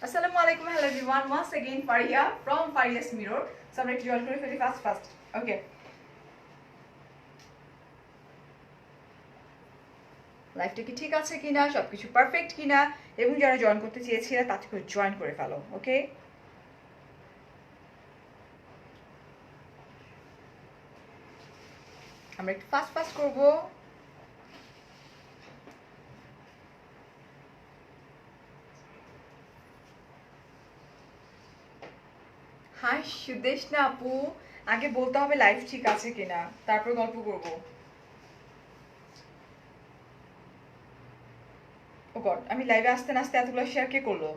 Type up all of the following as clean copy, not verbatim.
Assalamualaikum, hello everyone. Once again, Faria from Faria's Mirror. So I'm ready to join very fast. Okay. লাইফটা কি ঠিক আছে কিনা, সবকিছু পারফেক্ট কিনা, এবং যারা জয়েন করতে চেয়েছিলেন তাদেরকে জয়েন করে ফেলো। ওকে, আমরা একটু ফাস্ট করব। হাই সুদেশনা আপু, আগে বলতে হবে লাইফ ঠিক আছে কিনা, তারপর গল্প করব। ও গড, আমি লাইভে আসতে না আসতে এতগুলো শেয়ার কে করলো?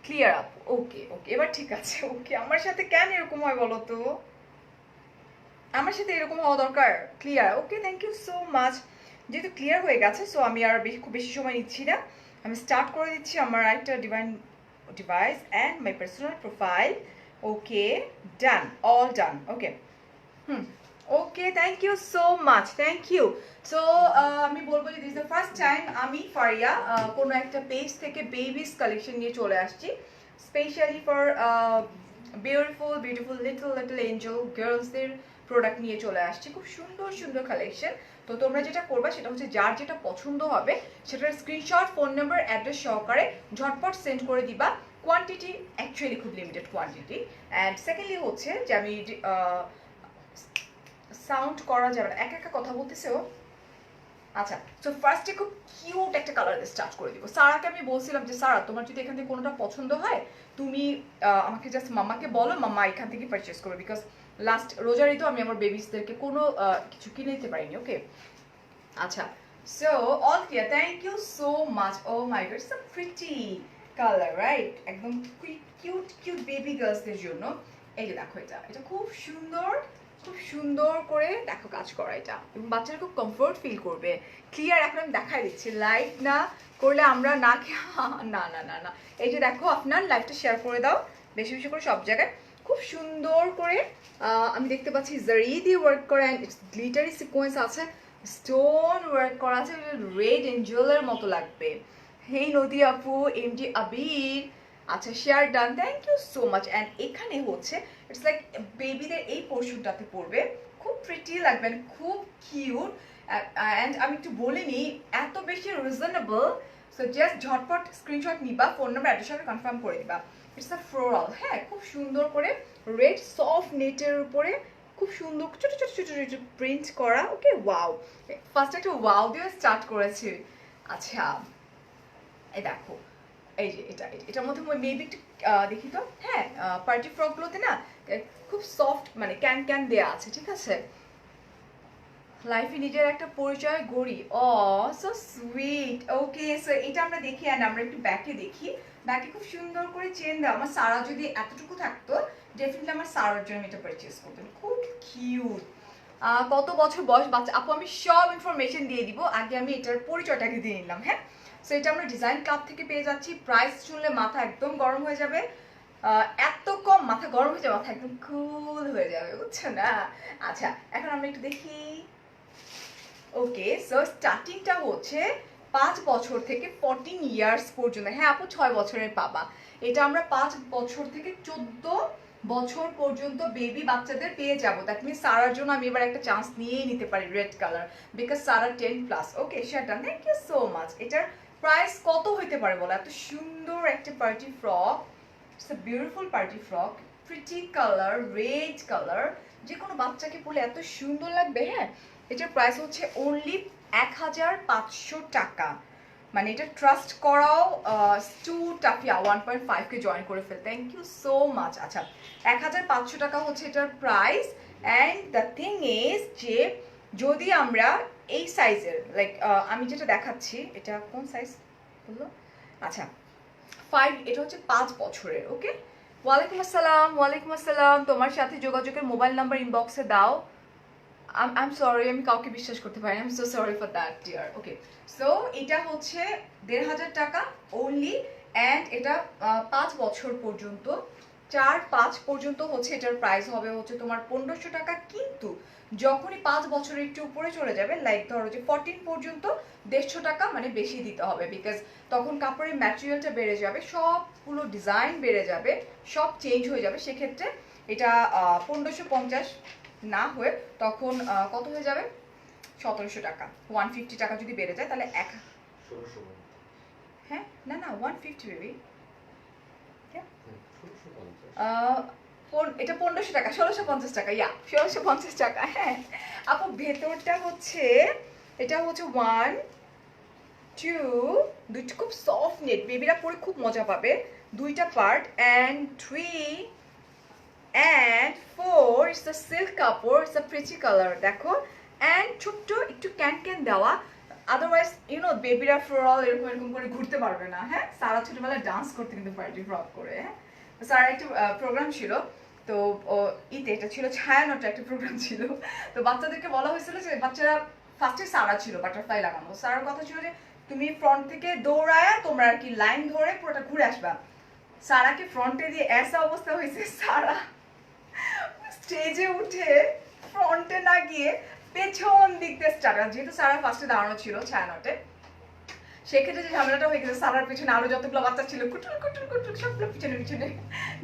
ক্লিয়ার আপ, ওকে ওকে, এবার ঠিক আছে। ওকে, আমার সাথে কেন এরকম হয় বলো তো? আমার সাথে এরকম হওয়া দরকার। Clear, okay, thank you so much. যেহেতু ক্লিয়ার হয়ে গেছে, সো আমি আর খুব বেশি সময় নিচ্ছি না, আমি স্টার্ট করে দিচ্ছি আমার একটা device and my personal profile. Okay, done, all done. Okay, okay, thank you so much, thank you. So আমি বলবো যে দিস দ্য ফার্স্ট টাইম আমি ফারিয়া কোনো একটা পেজ থেকে বেবিস কালেকশন নিয়ে চলে আসছি, specially for beautiful little angel গার্লসদের প্রোডাক্ট নিয়ে চলে আসছি। খুব সুন্দর কালেকশন। তো তোমরা যেটা করবা সেটা হচ্ছে যার যেটা পছন্দ হবে সেটার স্ক্রিনশট, ফোন নাম্বার, অ্যাড্রেস সহকারে ঝটপট সেন্ড করে দিবা। কোয়ান্টিটি অ্যাকচুয়ালি খুব লিমিটেড কোয়ান্টিটি। অ্যান্ড সেকেন্ডলি হচ্ছে যে আমি সাউন্ড করা যাবে না, একা কথা বলতেছে ও। আচ্ছা, তো ফার্স্টে খুব কিউট একটা কালার দিয়ে স্টার্ট করে দিব। সারাকে আমি বলছিলাম যে সারা, তোমার যদি এখান থেকে কোনোটা পছন্দ হয় তুমি আমাকে জাস্ট মাম্মাকে বলো, মাম্মা এখান থেকে পারচেস করবে, বিকজ লাস্ট রোজার ঈদও আমি আমার বেবিসদেরকে কোনো কিছু কিনে দিতে পারিনি। ওকে, আচ্ছা, so all clear, thank you so much. Oh my god, it's a pretty colour, right? একদম কিউট বেবি গার্লসদের জন্য। এই যে দেখো, এটা খুব সুন্দর করে দেখো কাজ করা এটা, এবং বাচ্চারা খুব কমফোর্ট ফিল করবে। ক্লিয়ার, এখন আমি দেখাই দিচ্ছি, লাইভ না করলে আমরা না না। এই যে দেখো, আপনার লাইভটা শেয়ার করে দাও বেশি করে সব জায়গায়। খুব সুন্দর করে আমি দেখতে পাচ্ছি জারি দিয়ে ওয়ার্ক করা, অ্যান্ড গ্লিটারি সিকোয়েন্স আছে, স্টোন ওয়ার্ক করা আছে, রেড এঞ্জেলের মতো লাগবে। হেই নদী আপু, এমডি আবির, আচ্ছা, share done, thank you so much. And এখানে হচ্ছে ইটস লাইক বেবিদের এই পোর্শনটাতে পড়বে, খুব প্রিটি লাগবে, খুব কিউট। অ্যান্ড আমি একটু বলে নিই, এত বেশি রিজনেবল। সো জাস্ট ঝটপট স্ক্রিনশট নিবা, ফোন নাম্বার, অ্যাড্রেস সাথে কনফার্ম করে দিবা। ইটস আ ফ্লোরাল, হ্যাঁ, খুব সুন্দর করে রেড সফট নেটের উপরে খুব সুন্দর ছোট প্রিন্ট করা। ওকে, ওয়াও, ফার্স্ট একটা ওয়াও দিয়ে স্টার্ট করেছি। আচ্ছা, এই দেখো, এই যে এটার মধ্যে মেবি একটু দেখি তো, হ্যাঁ, পার্টি ফ্রকগুলোতে না খুব সফট মানে ক্যান দেয়া আছে, ঠিক আছে। লাইফে নিজের একটা পরিচয় গড়ি, ও সো সুইট। ওকে, সো এটা আমরা দেখি, অ্যান্ড আমরা একটু ব্যাকে দেখি। ব্যাকে খুব সুন্দর করে চেন দেওয়া। আমার সারা যদি এতটুকু থাকতো, ডেফিনেটলি আমার সারার জন্য এটা পারচেস করতাম। খুব কিউট। কত বছর বয়স বাচ্চা আপু, আমি সব ইনফরমেশন দিয়ে দিব, আগে আমি এটার পরিচয়টাকে দিয়ে নিলাম। হ্যাঁ, সো এটা আমরা ডিজাইন ক্লাব থেকে পেয়ে যাচ্ছি। প্রাইস শুনলে মাথা একদম গরম হয়ে যাবে, এত কম মাথা গরম হয়ে যাবে, মাথা একদম কুল হয়ে যাবে, বুঝছো না? আচ্ছা, এখন আমরা একটু দেখি। ওকে, সো স্টার্টিংটা হচ্ছে 5 বছর থেকে 14 ইয়ার্স পর্যন্ত। হ্যাঁ আপু, 6 বছরের পাবা। এটা আমরা 5 বছর থেকে 14 বছর পর্যন্ত বেবি বাচ্চাদের পেয়ে যাবো। দ্যাট মিনস সারার জন্য আমি এবার একটা চান্স নিয়েই নিতে পারি, রেড কালার, বিকজ সারা 10+। ওকে, সেটা থ্যাংক ইউ সো মাচ। এটার প্রাইস কত হইতে পারে বলো? এত সুন্দর একটা party frock, it's a beautiful party frock, pretty colour, red colour, যে কোনো বাচ্চাকে পরলে এত সুন্দর লাগবে। হ্যাঁ, এটার প্রাইস হচ্ছে অনলি 1500 টাকা। মানে এটা ট্রাস্ট করাও টু টাফিয়া 1.5কে জয়েন করে ফেল, থ্যাংক ইউ সো মাচ। আচ্ছা, 1500 টাকা হচ্ছে এটার price. And the thing is যে যদি আমরা এই সাইজের, লাইক আমি যেটা দেখাচ্ছি, এটা কোন সাইজ বললো? আচ্ছা, 5, এটা হচ্ছে 5 বছরের। ওকে, ওয়ালাইকুম আসসালাম, তোমার সাথে যোগাযোগের মোবাইল নাম্বার ইনবক্সে দাও। I'm sorry, আমি কাউকে বিশ্বাস করতে পারি না, I'm so sorry for that dear. Okay, so এটা হচ্ছে 1500 টাকা অনলি, অ্যান্ড এটা 5 বছর পর্যন্ত 4-5 পর্যন্ত হচ্ছে এটার প্রাইস হবে হচ্ছে তোমার 1500 টাকা, কিন্তু যখনই 5 বছরের একটু উপরে চলে যাবে, লাইক ধরো যে 14 পর্যন্ত 150 টাকা মানে বেশি দিতে হবে, বিকজ তখন কাপড়ের ম্যাটেরিয়ালটা বেড়ে যাবে, সবগুলো ডিজাইন বেড়ে যাবে, সব চেঞ্জ হয়ে যাবে। সেক্ষেত্রে এটা 1550 না হয়ে তখন কত হয়ে যাবে, 1700 টাকা, 150 টাকা যদি বেড়ে যায় তাহলে হ্যাঁ না না 150 বেবি, এটা 1500 টাকা, 1650 টাকা, 1650 টাকা। হ্যাঁ আপু ভেতরটা হচ্ছে এটা হচ্ছে 1 2 দুইটা খুব সফট নেট, বেবিরা পরে খুব মজা পাবে, দুইটা part, and 3 and 4 it's the silk কাপড়, ইটস দ্য প্রিটি কালার দেখো, অ্যান্ড ছোট্ট একটু ক্যান দেওয়া, আদারওয়াইজ বেবিরা ফ্লোরাল এরকম এরকম করে ঘুরতে পারবে না। হ্যাঁ সারা ছোটবেলায় ডান্স করতে কিন্তু পার্টি ফ্রক করে। হ্যাঁ স্যার একটা প্রোগ্রাম ছিল, তো ইতে এটা ছিল ছায়ানটের একটা প্রোগ্রাম ছিল, তো বাচ্চাদেরকে বলা হয়েছিল যে বাচ্চারা ফার্স্টে সারা ছিল বাটারফ্লাই লাগানো, স্যারের কথা ছিল যে তুমি ফ্রন্ট থেকে দৌড়ায়া তোমরা আর কি লাইন ধরে পুরোটা ঘুরে আসবা। সারাকে ফ্রন্টে দিয়ে এসা অবস্থা হয়েছে, সারা স্টেজে উঠে ফ্রন্টে না গিয়ে পেছন দিক দিয়ে স্টার্ট, যেহেতু সারা ফার্স্টে দাঁড়ানো ছিল ছায়ানটে, সেক্ষেত্রে যে ঝামেলাটা হয়ে গেছে, সারার পিছনে আরো যতগুলো বাচ্চা ছিল কুটুর কুটুর কুটুর সবগুলো পিছনে পিছনে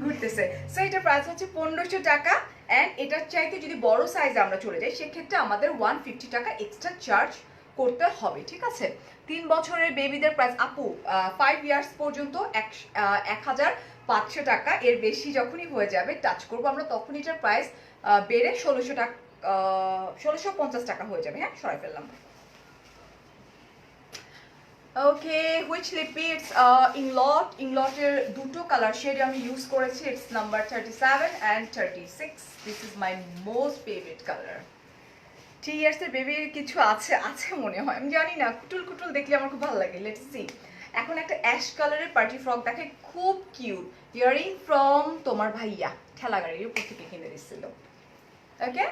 ঘুরতেছে। সো এটার প্রাইস হচ্ছে 1500 টাকা, অ্যান্ড এটার চাইতে যদি বড় সাইজ আমরা চলে যাই সেক্ষেত্রে আমাদের 150 টাকা এক্সট্রা চার্জ করতে হবে, ঠিক আছে। 3 বছরের বেবিদের প্রাইস আপু 5 ইয়ার্স পর্যন্ত 1500 টাকা, এর বেশি যখনই হয়ে যাবে টাচ করবো আমরা তখন এটার প্রাইস বেড়ে 1600 টাকা 1650 টাকা হয়ে যাবে। হ্যাঁ সরাই ফেললাম। ওকে হুইচ লিপি, ইটস ইংলটের দুটো কালার শেড আমি ইউজ করেছি, it's number 37 and 36, this is my most favourite colour. 3 ইয়ার্সের বেবির কিছু আছে মনে হয়, আমি জানি না, কুটুল কুটুল দেখলে আমার খুব ভালো লাগে। Let's see. এখন একটা অ্যাশ কালারের পার্টি ফ্রক দেখে, খুব কিউট, ইয়ারিং ফ্রম তোমার ভাইয়া ঠেলা গাড়ির উপর থেকে কিনে দিচ্ছিল, ওকে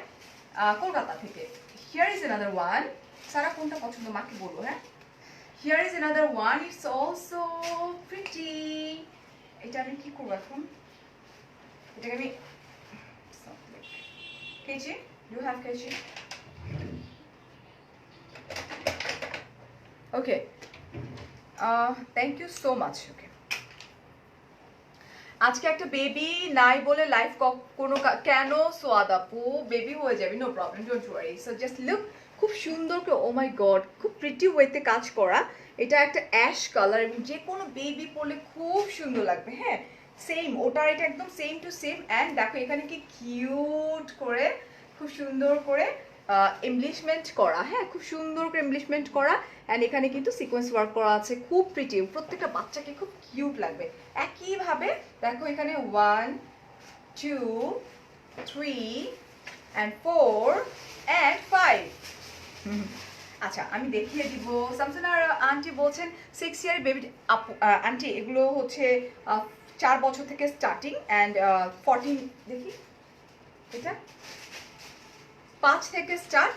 কলকাতা থেকে। হিয়ার ইজ অ্যানাদার ওয়ান, সারা কোনটা পছন্দ মাকে বলবো। হ্যাঁ here is another one, it's also pretty, এটা আমি কি করব এখন, এটাকে আমি কেচি, you have কেচি, okay thank you so much, okay আজকে একটা বেবি নাই বলে লাইফ কোনো কেন সোয়াদ আপু, বেবি হয়ে যাবে, no problem, don't worry. So just look, খুব সুন্দর করে, ও মাই গড খুব প্রিটি ওয়েতে কাজ করা, এটা একটা অ্যাশ কালার এবং যে কোনো বেবি পরলে খুব সুন্দর লাগবে। হ্যাঁ সেম ওটার এটা একদম সেম টু সেম, অ্যান্ড দেখো এখানে কি কিউট করে খুব সুন্দর করে এমব্লিশমেন্ট করা, হ্যাঁ খুব সুন্দর করে এমব্লিশমেন্ট করা, অ্যান্ড এখানে কিন্তু সিকোয়েন্স ওয়ার্ক করা আছে, খুব প্রিটি, প্রত্যেকটা বাচ্চাকে খুব কিউট লাগবে। একইভাবে দেখো এখানে 1 2 3 and 4 and 5। আচ্ছা আমি দেখিয়ে দিব। সামসানার আন্টি বলছেন 6 ইয়ার বেবি আপু, আন্টি এগুলো হচ্ছে 4 বছর থেকে স্টার্টিং, অ্যান্ড 14 দেখি এটা 5 থেকে স্টার্ট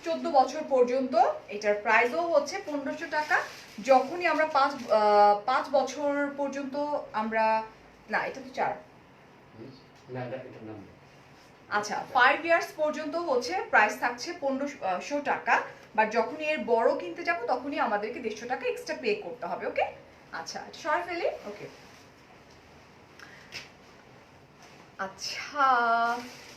14 বছর পর্যন্ত, এটার প্রাইসও হচ্ছে 1500 টাকা। যখনই আমরা 5 বছর পর্যন্ত আমরা, না এটা তো 4, আচ্ছা 5 ইয়ার্স পর্যন্ত হচ্ছে প্রাইস থাকছে 1500 টাকা, বাট যখনই এর বড় কিনতে যাব তখনই আমাদেরকে 150 টাকা এক্সট্রা পে করতে হবে, ওকে। আচ্ছা সরাই ফেলি, ওকে। আচ্ছা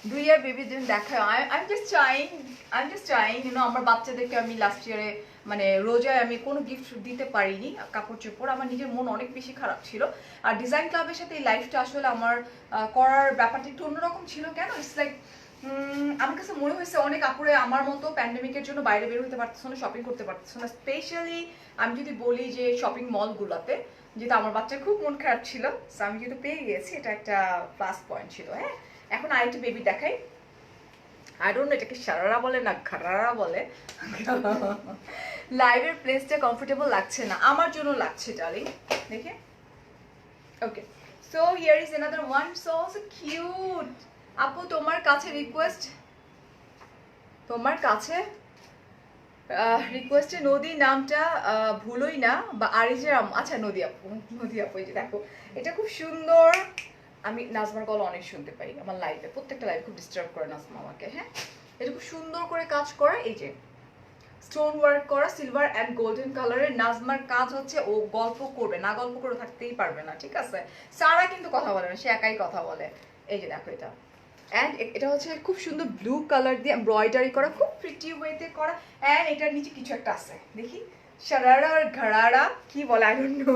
2 ইয়ার বেবি যেন দেখা, আই এম জাস্ট ট্রাইং আমার বাচ্চাদেরকে আমি লাস্ট ইয়ারে মানে রোজায় আমি কোনো গিফট দিতে পারিনি কাপড় চোপড়, আমার নিজের মন অনেক বেশি খারাপ ছিল, আর ডিজাইন ক্লাবের সাথে এই লাইফটা আসলে আমার করার ব্যাপারটা একটু অন্যরকম ছিল। কেন, ইটস লাইক আমার কাছে মনে হয়েছে অনেক আপুরে আমার মতো প্যান্ডেমিকের জন্য বাইরে বের হতে পারতেছো না, শপিং করতে পারতেছো না, স্পেশালি আমি যদি বলি যে শপিং মলগুলোতে, যেহেতু আমার বাচ্চার খুব মন খারাপ ছিল, সো আমি যেহেতু পেয়ে গেছি এটা একটা প্লাস পয়েন্ট ছিল। হ্যাঁ এখন আরেকটা বেবি দেখাই, আই ডোন্ট নো এটাকে সারারা বলে না ঘারারা বলে, লাইভের প্লেসটা কমফোর্টেবল লাগছে না, আমার জন্য লাগছে ডার্লিং, দেখে okay. So here is another one, so cute. আপু তোমার কাছে রিকোয়েস্টে নদী নামটা ভুলোই না, বা আরিজের আচ্ছা নদী আপু এই যে দেখো এটা খুব সুন্দর আমি নাজমার গলা অনেক শুনতে পাই আমার লাইফে, প্রত্যেকটা লাইফে খুব ডিস্টার্ব করে নাজমা আমাকে। হ্যাঁ, এটা খুব সুন্দর করে কাজ করা, এই যে স্টোন ওয়ার্ক করা সিলভার অ্যান্ড গোল্ডেন কালারের। নাজমার কাজ হচ্ছে ও গল্প করবে না, গল্প করে থাকতেই পারবে না, ঠিক আছে? সারা কিন্তু কথা বলে না, সে একাই কথা বলে। এই যে দেখো এটা, অ্যান্ড এটা হচ্ছে খুব সুন্দর ব্লু কালার দিয়ে এমব্রয়ডারি করা, খুব প্রিটি ওয়েতে করা। অ্যান্ড এটার নিচে কিছু একটা আছে, দেখি শারারা আর ঘরারা কি বলে, আই ডোন্ট নো।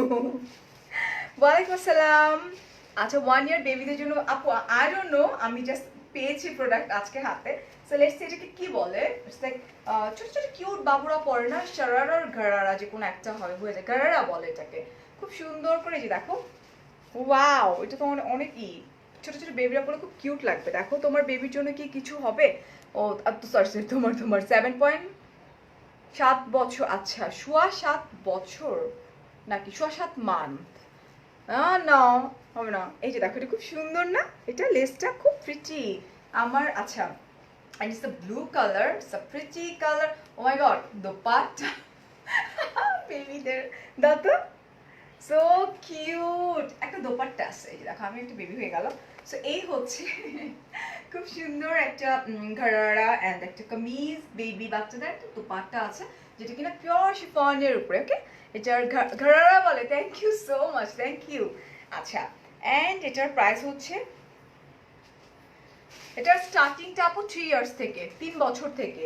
ওয়ালাইকুম আসসালাম। আচ্ছা, 1 ইয়ার বেবিদের জন্য আপু আই ডোন্ট নো, আমি জাস্ট পেয়েছি প্রোডাক্ট আজকে হাতে। সো লেটস সি এটাকে কি বলে। ইটস লাইক ছোট ছোট কিউট বাবুরা পরে না, শারারা আর ঘরারা যে কোনো একটা হবে, হয়ে যায়, ঘরারা বলে এটাকে। খুব সুন্দর করে যে দেখো, ওয়াও, এটা তো অনেক ছোট ছোট বেবিরা পরে খুব কিউট লাগবে। দেখো তোমার বেবির জন্য কি কিছু হবে? ও সরি সরি, তোমার 7.7 বছর, আচ্ছা 7.5 বছর নাকি 7.5 মান্থ? না হবে না। এই যে দেখো, এটা খুব সুন্দর না, এটা লেসটা খুব প্রিটি আমার। আচ্ছা, and it's a blue color, it's a pretty color. Oh my god, dupatta বেবিদের দাও তো, সো কিউট একটা দোপাট্টা আছে। এই যে দেখো, আমি একটা বেবি হয়ে গেল। সো এই হচ্ছে খুব সুন্দর একটা ঘরারা অ্যান্ড একটা কামিজ, বেবি বাচ্চাদের একটা দোপাট্টা আছে, যেটা কিনা পিওর শিফনের উপরে। ওকে, এটার ঘরারা বলে। Thank you so much, thank you. আচ্ছা, অ্যান্ড এটার প্রাইস হচ্ছে, এটার স্টার্টিংটা আপু 3 ইয়ার্স থেকে, 3 বছর থেকে।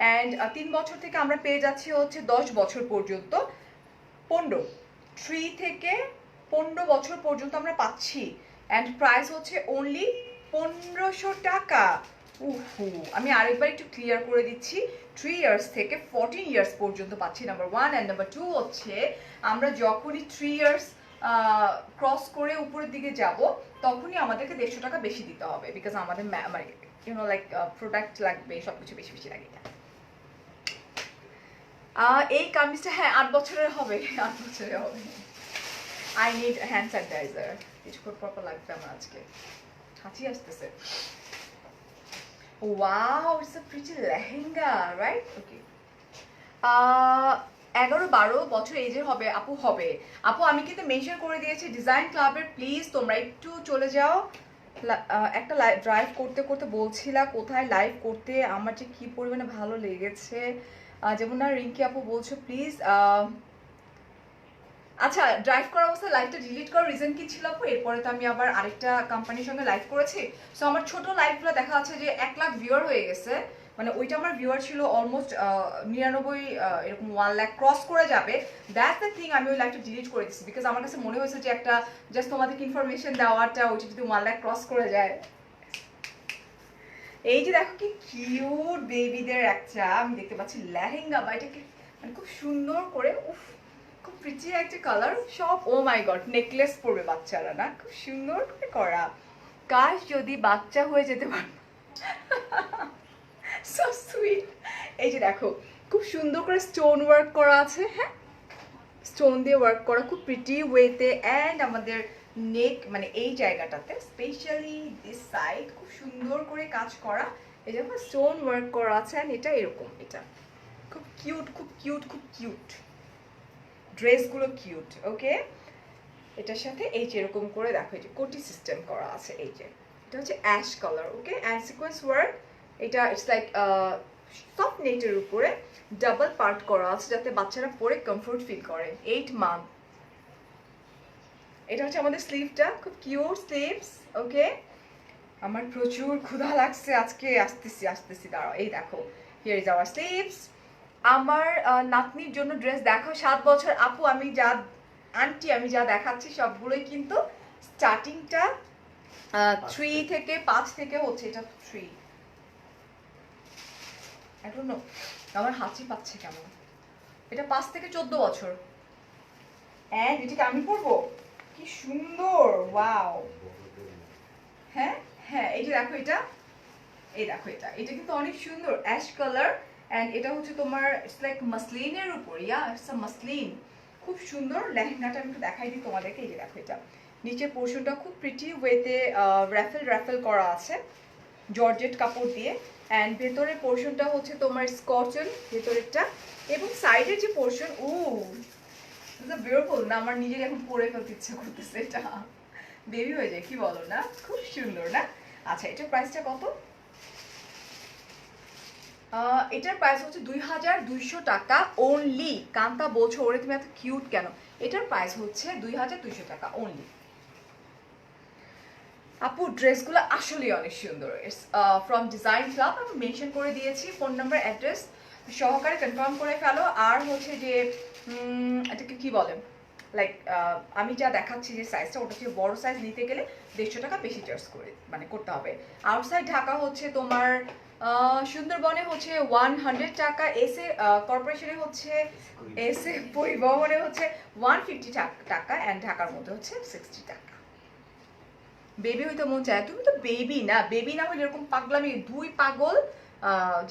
অ্যান্ড 3 বছর থেকে আমরা পেয়ে যাচ্ছি হচ্ছে 10 বছর পর্যন্ত, 3 থেকে 15 বছর পর্যন্ত আমরা পাচ্ছি। অ্যান্ড প্রাইস হচ্ছে অনলি 1500 টাকা। উহু, আমি আরেকবার একটু ক্লিয়ার করে দিচ্ছি, 3 ইয়ার্স থেকে 14 ইয়ার্স পর্যন্ত পাচ্ছি, নাম্বার 1। অ্যান্ড নাম্বার 2 হচ্ছে আমরা যখনই 3 ইয়ার্স ক্রস করে উপরের দিকে যাব, তখনই আমাদেরকে 150 টাকা বেশি দিতে হবে, বিকজ আমাদের মানে ইউনো লাইক প্রোডাক্ট লাগবে, সব কিছু বেশি বেশি লাগে। এই কামিজটা হ্যাঁ 8 বছরের হবে, 8 বছরের হবে। আই নিড হ্যান্ড স্যানিটাইজার, কিছুক্ষণ পর পর লাগবে আমার, আজকে হাঁচি আসতেছে। Wow, it's a pretty lehenga, right? Okay, 11-12 বছর এজের হবে আপু, হবে আপু। আমি কিন্তু মেনশন করে দিয়েছি ডিজাইন ক্লাবের, প্লিজ তোমরা একটু চলে যাও। একটা ড্রাইভ করতে করতে বলছিলা কোথায় লাইভ করতে, আমার যে কি পরিমাণে ভালো লেগেছে। যেমন না রিঙ্কি আপু বলছো প্লিজ, আচ্ছা ড্রাইভ করার অবস্থায় লাইভটা ডিলিট করার রিজন কি ছিল আপু? এরপরে তো আমি আবার আরেকটা কোম্পানির সঙ্গে লাইভ করেছি। সো আমার ছোট লাইভগুলো দেখা যাচ্ছে যে 1 লাখ ভিউয়ার হয়ে গেছে, মানে ওইটা আমার ভিউয়ার ছিল অলমোস্ট 99, এরকম 1 লাখ ক্রস করে যাবে। দ্যাটস দ্য থিং, আমি ওই লাইভটা ডিলিট করে দিচ্ছি, বিকজ আমার কাছে মনে হয়েছে যে একটা জাস্ট তোমাদেরকে ইনফরমেশন দেওয়াটা, ওইটা যদি 1 লাখ ক্রস করে যায়। এই যে দেখো কি কিউট বেবিদের একটা আমি দেখতে পাচ্ছি লেহেঙ্গা, বা এটাকে মানে খুব সুন্দর করে, উফ খুব প্রিটি একটা কালার, সব ও মাই গড নেকলেস পরবে বাচ্চারা না, খুব সুন্দর করে করা। কাশ যদি বাচ্চা হয়ে যেতে পারত, সো সুইট। এই যে দেখো, খুব সুন্দর করে স্টোন ওয়ার্ক করা আছে, হ্যাঁ স্টোন দিয়ে ওয়ার্ক করা খুব প্রিটি ওয়েতে। অ্যান্ড আমাদের নেক মানে এই জায়গাটাতে স্পেশালি দিস সাইড খুব সুন্দর করে কাজ করা, এই দেখো স্টোন ওয়ার্ক করা আছে। অ্যান্ড এটা এরকম, এটা খুব কিউট, খুব কিউট, খুব কিউট, ড্রেসগুলো কিউট। ওকে, এটার সাথে এই যে এরকম করে দেখো, এই যে কোটি সিস্টেম করা আছে, এই যে এটা হচ্ছে ash colour. Okay, and sequence work, এটা ইটস লাইক সফট নেটের উপরে ডাবল পার্ট করা আছে, যাতে বাচ্চারা পরে কমফোর্ট ফিল করে। 8 মান্থ। এটা হচ্ছে আমাদের স্লিভটা, খুব কিউট স্লিভস। ওকে, আমার প্রচুর ক্ষুধা লাগছে আজকে, আসতেছি দাঁড়াও। এই দেখো, হিয়ার ইজ আওয়ার স্লিভস। আমার নাতনির জন্য ড্রেস দেখো, 7 বছর আপু। আমি যা আন্টি আমি যা দেখাচ্ছি সবগুলোই কিন্তু স্টার্টিংটা 3 থেকে 5 থেকে হচ্ছে, এটা 3, I don't know, আমার হাঁচি পাচ্ছে কেমন। এটা 5 থেকে 14 বছর। এন্ড এটাকে আমি পরবো, কি সুন্দর, ওয়াও। হ্যাঁ হ্যাঁ, এই যে দেখো এটা, এই দেখো এটা কিন্তু অনেক সুন্দর অ্যাশ কালার। এন্ড এটা হচ্ছে তোমার ইটস লাইক মাসলিনের উপর, ইয়া ইটস আ মাসলিন, খুব সুন্দর। লেহেঙ্গাটা আমি একটু দেখাই দিই তোমাদেরকে। এই যে দেখো, এটা নিচের পোর্শনটা খুব প্রিটি ওয়েতে র্যাফেল করা আছে জর্জেট কাপড় দিয়ে। অ্যান্ড ভেতরের পোর্শনটা হচ্ছে তোমার স্কচন ভেতরেরটা, এবং সাইডের যে পোর্শন, ও বিউটিফুল না, আমার নিজের এখন পরে ফেলতে ইচ্ছে করতেছে এটা। বেবি হয়ে যায়, কি বলো না? খুব সুন্দর না? আচ্ছা, এটার প্রাইসটা কত? এটার প্রাইস হচ্ছে 2200 টাকা অনলি। কান্তা বলছো ওরে তুমি এত কিউট কেন? এটার প্রাইস হচ্ছে 2200 টাকা অনলি। আপু ড্রেসগুলো আসলে অনেক সুন্দর। ফ্রম ডিজাইন ক্লাব আমি মেনশন করে দিয়েছি, ফোন নাম্বার অ্যাড্রেস সহকারে কনফার্ম করে ফেলো। আর হচ্ছে যে এটাকে কি বলে, লাইক আমি যা দেখাচ্ছি যে সাইজটা, ওটা হচ্ছে বড় সাইজ নিতে গেলে 150 টাকা বেশি চার্জ করে মানে করতে হবে। আউটসাইড ঢাকা হচ্ছে তোমার সুন্দরবনে হচ্ছে 100 টাকা, এসে কর্পোরেশনে হচ্ছে, এসে পরিবহনে হচ্ছে 150 টাকা, অ্যান্ড ঢাকার মধ্যে হচ্ছে 60 টাকা। বেবি হইতে মন চায়, তুমি তো বেবি না, বেবি না হলে এরকম পাগলামি দুই পাগল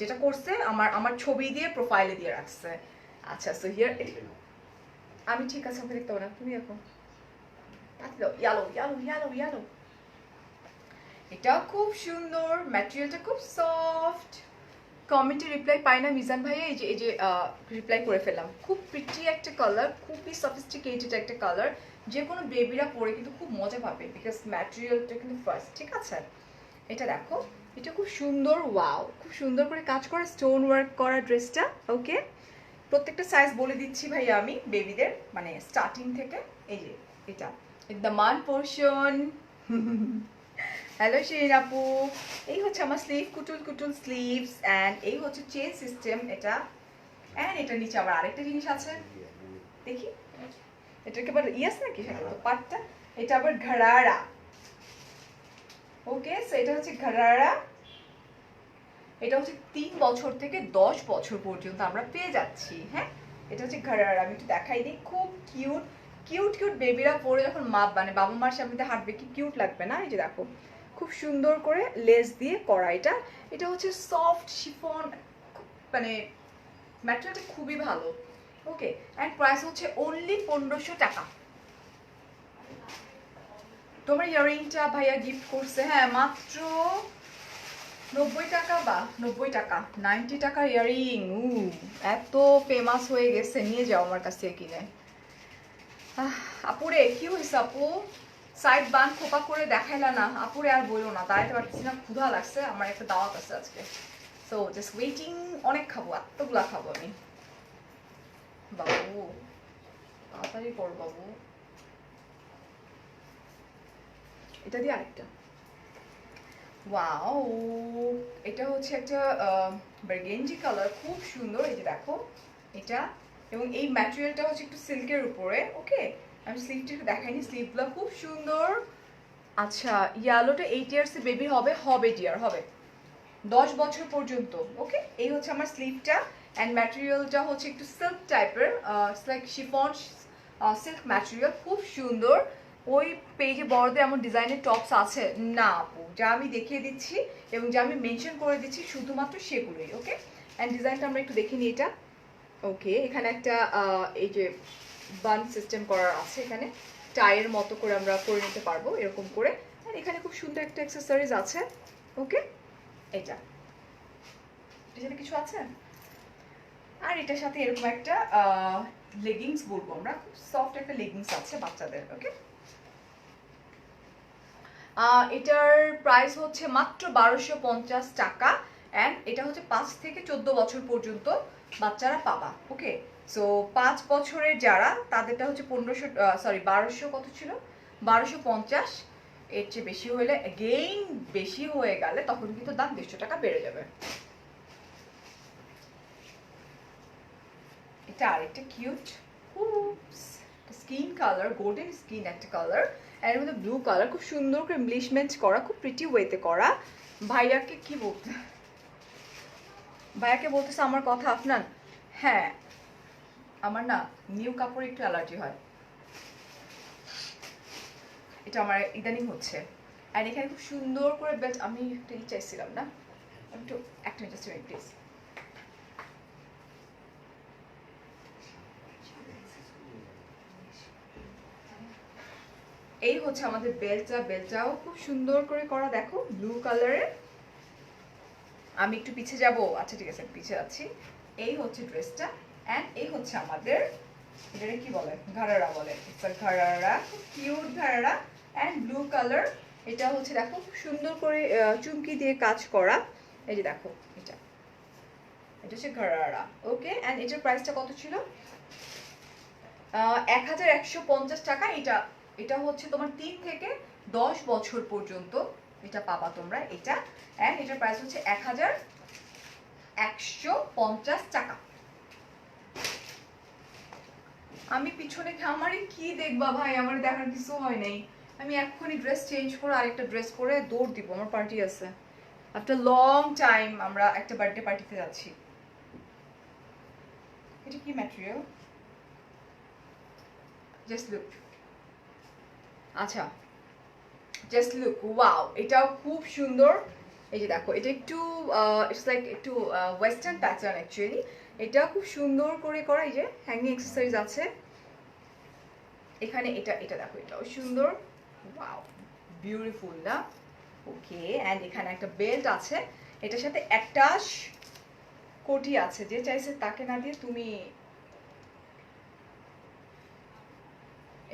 যেটা করছে আমার ছবি দিয়ে প্রোফাইলে দিয়ে রাখছে। আচ্ছা সো হিয়ার, আমি ঠিক আছে, আমাকে দেখতে হবে না, তুমি দেখো। ইয়ালো ইয়ালো ইয়ালো ইয়ালো, এটাও খুব সুন্দর, ম্যাটেরিয়ালটা খুব সফট। কমেন্টে রিপ্লাই পাই না মিজান ভাইয়া, এই যে রিপ্লাই করে ফেললাম। খুব প্রিটি একটা কালার, খুবই সফিস্টিকেটেড একটা কালার, যে কোনো বেবিরা পরে কিন্তু খুব মজা পাবে, বিকজ ম্যাটেরিয়ালটা কিন্তু ফার্স্ট। ঠিক আছে, এটা দেখো, এটা খুব সুন্দর, ওয়াও, খুব সুন্দর করে কাজ করা, স্টোন ওয়ার্ক করা ড্রেসটা। ওকে, প্রত্যেকটা সাইজ বলে দিচ্ছি ভাইয়া আমি বেবিদের, মানে স্টার্টিং থেকে। এই যে এটা একদম মান পোর্শন। হ্যালো শিরিন আপু, এই হচ্ছে আমার স্লিভ, কুটুল কুটুল স্লিভস, অ্যান্ড এই হচ্ছে চেন সিস্টেম এটা। অ্যান্ড এটার নিচে আবার আরেকটা জিনিস আছে, দেখি এটাকে আবার ইয়াস নাকি সাথে তো পাটটা, এটা আবার ঘরারা। ওকে, সো এটা হচ্ছে ঘরারা, এটা হচ্ছে 3 বছর থেকে 10 বছর পর্যন্ত আমরা পেয়ে যাচ্ছি। হ্যাঁ, এটা হচ্ছে ঘরারা, আমি একটু দেখাই দিই। খুব কিউট কিউট কিউট বেবিরা পরে যখন মা মানে বাবা মার সামনে হাঁটবে, কি কিউট লাগবে না? এই যে দেখো, খুব সুন্দর করে লেস দিয়ে করা এটা। এটা হচ্ছে সফট শিফন, মানে ম্যাটেরিয়ালটা খুবই ভালো। ওকে, অ্যান্ড প্রাইস হচ্ছে অনলি 1500 টাকা। তোমার ইয়াররিংটা ভাইয়া গিফট করছে, হ্যাঁ মাত্র 90 টাকা বা 90 টাকা, 90 টাকার ইয়াররিং। এত ফেমাস হয়ে গেছে, নিয়ে যাও আমার কাছ থেকে কিনে। আপুরে কি হয়েছে আপু? সাইড বান খোপা করে দেখাইলা না আপুরে, আর বইলো না, দাঁড়াইতে পারতেছি না, ক্ষুধা লাগছে, আমার একটা দাওয়াত আছে আজকে। সো জাস্ট ওয়েটিং, অনেক খাবো, এতগুলা খাবো আমি। বাবু তাড়াতাড়ি কর বাবু, এটা দিয়ে আরেকটা। ওয়াও, এটা হচ্ছে একটা বার্গেঞ্জি কালার, খুব সুন্দর। এই যে দেখো এটা, এবং এই ম্যাটেরিয়ালটা হচ্ছে একটু সিল্কের উপরে। ওকে, আমি স্লিভটা একটু দেখাইনি, স্লিভগুলো খুব সুন্দর। আচ্ছা, ইয়ালোটা 8 ইয়ার্স বেবি হবে, হবে ডিয়ার, হবে 10 বছর পর্যন্ত। ওকে, এই হচ্ছে আমার স্লিভটা, অ্যান্ড ম্যাটেরিয়ালটা হচ্ছে একটু সিল্ক টাইপের, লাইক শিফন সিল্ক ম্যাটেরিয়াল, খুব সুন্দর। ওই পেজে বড়দের এমন ডিজাইনের টপস আছে না আপু, যা আমি দেখিয়ে দিচ্ছি এবং যা আমি মেনশন করে দিচ্ছি শুধুমাত্র সেগুলোই। ওকে, অ্যান্ড ডিজাইনটা আমরা একটু দেখে নিই এটা। ওকে, এখানে একটা এই যে বান সিস্টেম করার আছে, এখানে টাইয়ের মতো করে আমরা করে নিতে পারবো এরকম করে। আর এখানে খুব সুন্দর একটা অ্যাক্সেসরিজ আছে। ওকে, এটা এটার কিছু আছে, আর এটার সাথে এরকম একটা লেগিংস বলবো আমরা, খুব সফট একটা লেগিংস আছে বাচ্চাদের। ওকে, এটার প্রাইস হচ্ছে মাত্র 1250 টাকা, অ্যান্ড এটা হচ্ছে 5 থেকে 14 বছর পর্যন্ত বাচ্চারা পাবা। ওকে, সো 5 বছরের যারা, তাদেরটা হচ্ছে 1500, সরি 1200, কত ছিল, 1250। এর চেয়ে বেশি হলে, এগেইন বেশি হয়ে গেলে তখন কিন্তু দাম 150 টাকা বেড়ে যাবে। এটা আরেকটা cute skin colour, golden skin একটা কালার, এর মধ্যে ব্লু কালার, খুব সুন্দর করে এমব্লিশমেন্ট করা, খুব প্রিটি ওয়েতে করা। ভাইয়াকে কি বলতে, ভাইয়াকে বলতেছে আমার কথা আফনান। হ্যাঁ, আমার না নিউ কাপড়ে একটু অ্যালার্জি হয়, এটা আমার ইদানিং হচ্ছে। আর এখানে খুব সুন্দর করে বেল্ট, আমি একটা চাইছিলাম না, একটু একটা জাস্ট প্লিজ। এই হচ্ছে আমাদের বেল্টটাও খুব সুন্দর করে করা, দেখো ব্লু কালারের। আমি একটু পিছে যাব, আচ্ছা ঠিক আছে পিছে যাচ্ছি। এই হচ্ছে ড্রেসটা, অ্যান্ড এই হচ্ছে আমাদের, এটাকে কি বলে, ঘারারা বলে, ঘারারা, খুব cute gharara. And blue colour. এটা হচ্ছে দেখো খুব সুন্দর করে চুমকি দিয়ে কাজ করা। এই যে দেখো এটা এটা হচ্ছে ঘরারা। ওকে, অ্যান্ড এটার প্রাইসটা কত ছিল? 1150 টাকা। এটা এটা হচ্ছে তোমার 3 থেকে 10 বছর পর্যন্ত এটা পাবা তোমরা এটা। অ্যান্ড এটার প্রাইস হচ্ছে 1150 টাকা। আমি পিছনে আমারে কি দেখবা ভাই, আমার দেখার কিছু হয় নাই। আমি এক্ষুনি ড্রেস চেঞ্জ করে আরেকটা ড্রেস পরে দৌড় দিব, আমার পার্টি আছে। আফটার লং টাইম আমরা একটা বার্থডে পার্টিতে যাচ্ছি। এটা কি ম্যাটেরিয়াল? Just look. আচ্ছা, জাস্ট লুক, ওয়াও, এটাও খুব সুন্দর। এই যে দেখো, এটা একটু ইটস লাইক একটু ওয়েস্টার্ন প্যাটার্ন অ্যাকচুয়ালি। এটা খুব সুন্দর করে করা। এই যে হ্যাঙ্গিং অ্যাক্সেসরিজ আছে এখানে। এটা এটা দেখো, এটাও সুন্দর, ওয়াও, বিউটিফুল না? ওকে, অ্যান্ড এখানে একটা বেল্ট আছে, এটার সাথে অ্যাটাচ কোটি আছে। যে চাইছে তাকে না দিয়ে তুমি,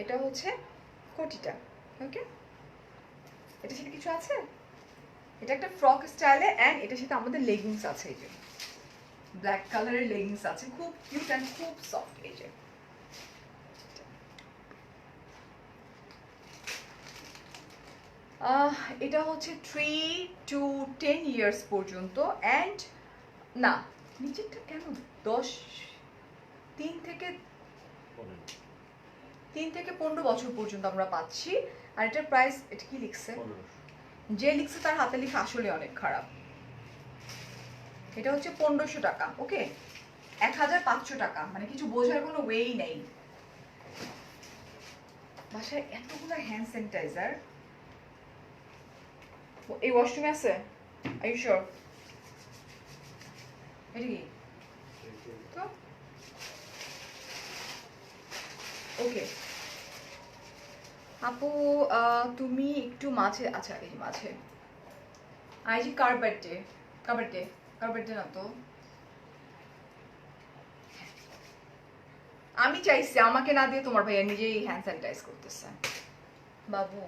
এটা হচ্ছে কোটিটা। ওকে, এটার সাথে কিছু আছে, এটা একটা ফ্রক স্টাইলে। অ্যান্ড এটার সাথে আমাদের লেগিংস আছে, এই যে ব্ল্যাক কালারের লেগিংস আছে, খুব কিউট অ্যান্ড খুব সফট। এই যে এটা হচ্ছে 3 to 10 ইয়ার্স পর্যন্ত। অ্যান্ড না, নিচেরটা কেন 10, 3 থেকে 15 বছর পর্যন্ত আমরা পাচ্ছি। আর এটার প্রাইস, এটা কি লিখছে? যে লিখছে তার হাতে লেখা আসলে অনেক খারাপ। এটা হচ্ছে 1500 টাকা। ওকে, 1500 টাকা, মানে কিছু বোঝার কোনো ওয়েই নেই। বাসায় এতগুলো হ্যান্ড স্যানিটাইজার। এই ওয়াশরুমে আছে? Are you sure? এটা কি তো? ওকে আপু, তুমি একটু মাঝে, আচ্ছা এই মাঝে আই জি কার্পেটে, কার্পেটে, কার্পেটে না তো। আমি চাইছি আমাকে না দিয়ে তোমার ভাইয়া নিজেই হ্যান্ড স্যানিটাইজ করতেছে। বাবু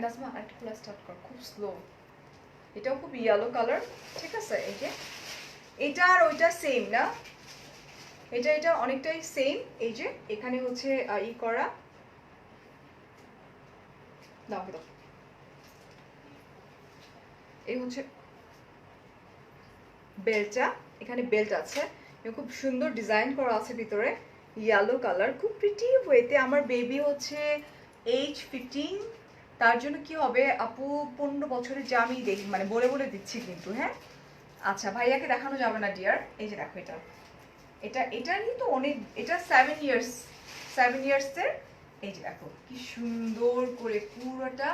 নাজমা আরেকটা খোলা স্টার্ট কর, খুব স্লো। এটাও খুব ইয়েলো কালার, ঠিক আছে? এই যে এটা আর ওইটা সেম না, এটা এটা অনেকটাই সেম। এই যে এখানে হচ্ছে ই করা, দাও দাও, এই হচ্ছে বেল্টটা। এখানে বেল্ট আছে, খুব সুন্দর ডিজাইন করা আছে ভিতরে, ইয়েলো কালার, খুব প্রিটি ওয়েতে। আমার বেবি হচ্ছে এইজ 15, তার জন্য কি হবে আপু 15 বছরের, যা আমি দেখি মানে বলে বলে দিচ্ছি কিন্তু, হ্যাঁ? আচ্ছা, ভাইয়াকে দেখানো যাবে না ডিয়ার। এই যে দেখো, এটা এটা এটার কিন্তু অনেক, এটা 7 ইয়ার্সের। এই যে দেখো কি সুন্দর করে পুরোটা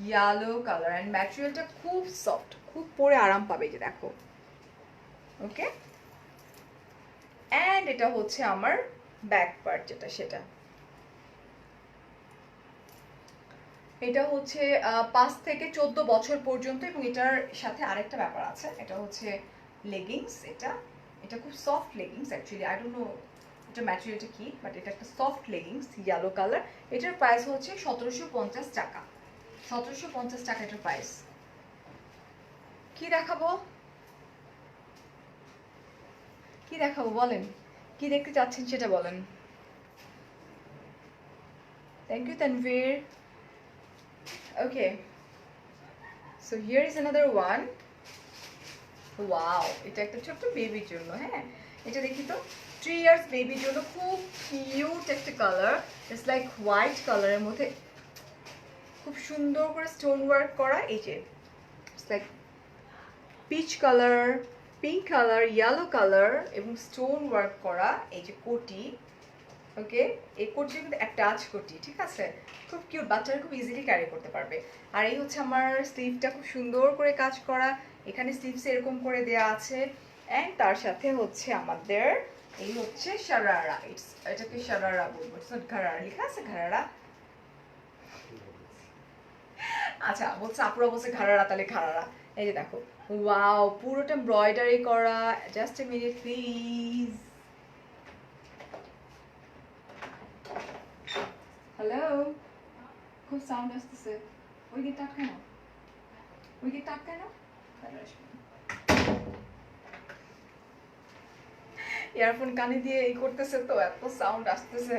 ইয়েলো কালার, অ্যান্ড ম্যাটেরিয়ালটা খুব সফট, খুব পরে আরাম পাবে। এই যে দেখো, ওকে। অ্যান্ড এটা হচ্ছে আমার ব্যাক পার্ট, যেটা সেটা, এটা হচ্ছে 5 থেকে 14 বছর পর্যন্ত। এবং এটার সাথে আরেকটা ব্যাপার আছে, এটা হচ্ছে লেগিংস। এটা এটা খুব soft leggings actually, I don't no এটা ম্যাটেরিয়ালটা কি, বাট এটা একটা সফট লেগিংস, ইয়েলো কালার। এটার প্রাইস হচ্ছে 1750 টাকা। 1750 টাকা এটার প্রাইস। কি দেখাবো, কি দেখাবো বলেন, কি দেখতে চাচ্ছেন সেটা বলেন। Thank you Tanvir. Okay, so here is another one. Wow, এটা একটা ছোট্ট বেবির জন্য। হ্যাঁ, এটা দেখি তো, 3 ইয়ার্স বেবির জন্য খুব কিউট একটা কালার। ইটস লাইক হোয়াইট কালারের মধ্যে খুব সুন্দর করে স্টোন ওয়ার্ক করা। এই যে it's like peach colour, pink colour, yellow colour এবং স্টোন ওয়ার্ক করা। এই যে কোটি, ওকে, এই কোটিটা কিন্তু অ্যাটাচ কোটি, ঠিক আছে? খুব কিউট, বাচ্চারা খুব ইজিলি ক্যারি করতে পারবে। আর এই হচ্ছে আমার স্লিভটা, খুব সুন্দর করে কাজ করা, এখানে স্লিভস এরকম করে দেয়া আছে। অ্যান্ড তার সাথে হচ্ছে আমাদের এই হচ্ছে শারারা। এটাকে শারারা বলবো, ইটস নট ঘারারা, লেখা আছে ঘারারা। আচ্ছা, বলছে আপুরা বলছে ঘারারা, তাহলে ঘারারা। এই যে দেখো, ওয়াও, পুরোটা এমব্রয়ডারি করা। Just a minute please. খুব সাউন্ড আসতেছে। ওই দিকটা আটকায় না, ওই দিকটা আটকায় না। ইয়ারফোন কানে দিয়ে এই করতেছে তো এত সাউন্ড আসতেছে।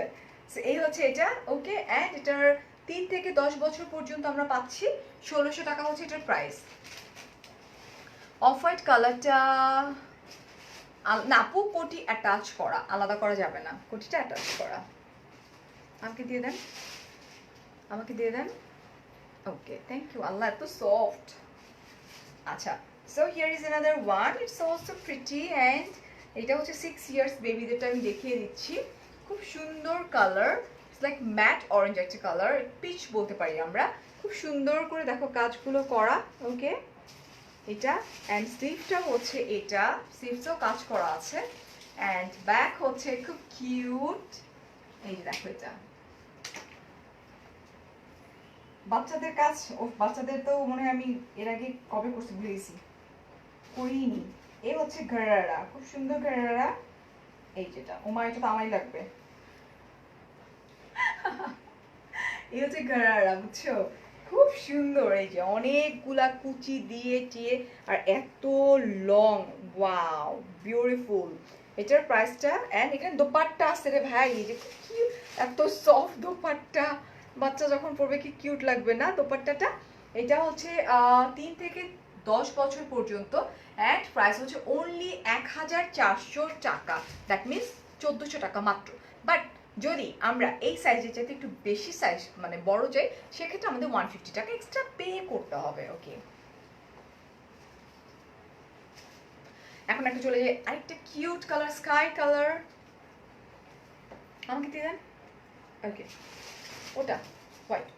এই হচ্ছে এটা, ওকে। অ্যান্ড এটার 3 থেকে 10 বছর পর্যন্ত আমরা পাচ্ছি। 1600 টাকা হচ্ছে এটার প্রাইস। অফ হোয়াইট কালারটা না আপু, কোটি অ্যাটাচ করা, আলাদা করা যাবে না, কোটিটা অ্যাটাচ করা। আমাকে দিয়ে দেন, আমাকে দিয়ে দেন। ওকে, থ্যাংক ইউ। আল্লাহ এত সফট। আচ্ছা, so here is another one, it's also pretty. And এটা হচ্ছে 6 ইয়ার্স বেবিদেরটা আমি দেখিয়ে দিচ্ছি। খুব সুন্দর colour, it's like matte orange একটা কালার, পিচ বলতে পারি আমরা। খুব সুন্দর করে দেখো কাজগুলো করা, ওকে। এটা অ্যান্ড স্লিভটা হচ্ছে এটা, স্লিভসও কাজ করা আছে। অ্যান্ড ব্যাক হচ্ছে খুব কিউট। এই যে দেখো, এটা বাচ্চাদের কাজ। ও বাচ্চাদের তো মনে হয় আমি এর আগে কবে করছি ভুলে গেছি, করিনি। এ হচ্ছে গারারা, খুব সুন্দর গারারা। এই যেটা ওমা, এটা তো আমারই লাগবে। এই হচ্ছে গারারা, বুঝছো? খুব সুন্দর। এই যে অনেকগুলা কুচি দিয়ে টিয়ে, আর এত লং, ওয়াও বিউটিফুল। এটার প্রাইসটা, এন্ড এখানে দোপাট্টা আছে রে ভাই, এই যে কিউট, এত সফট দোপাট্টা। বাচ্চা যখন পরবে কি কিউট লাগবে না দোপাট্টাটা। এটা হচ্ছে 3 থেকে 10 বছর পর্যন্ত। অ্যান্ড প্রাইস হচ্ছে অনলি 1400 টাকা, দ্যাট মিনস 1400 টাকা মাত্র। বাট যদি আমরা এই সাইজের চাইতে একটু বেশি সাইজ মানে বড় চাই, সেক্ষেত্রে আমাদের 150 টাকা এক্সট্রা পে করতে হবে, ওকে। এখন একটা চলে যায় আরেকটা কিউট কালার, স্কাই কালার। আমাকে দিয়ে দেন, ওকে। ওটা হোয়াইট,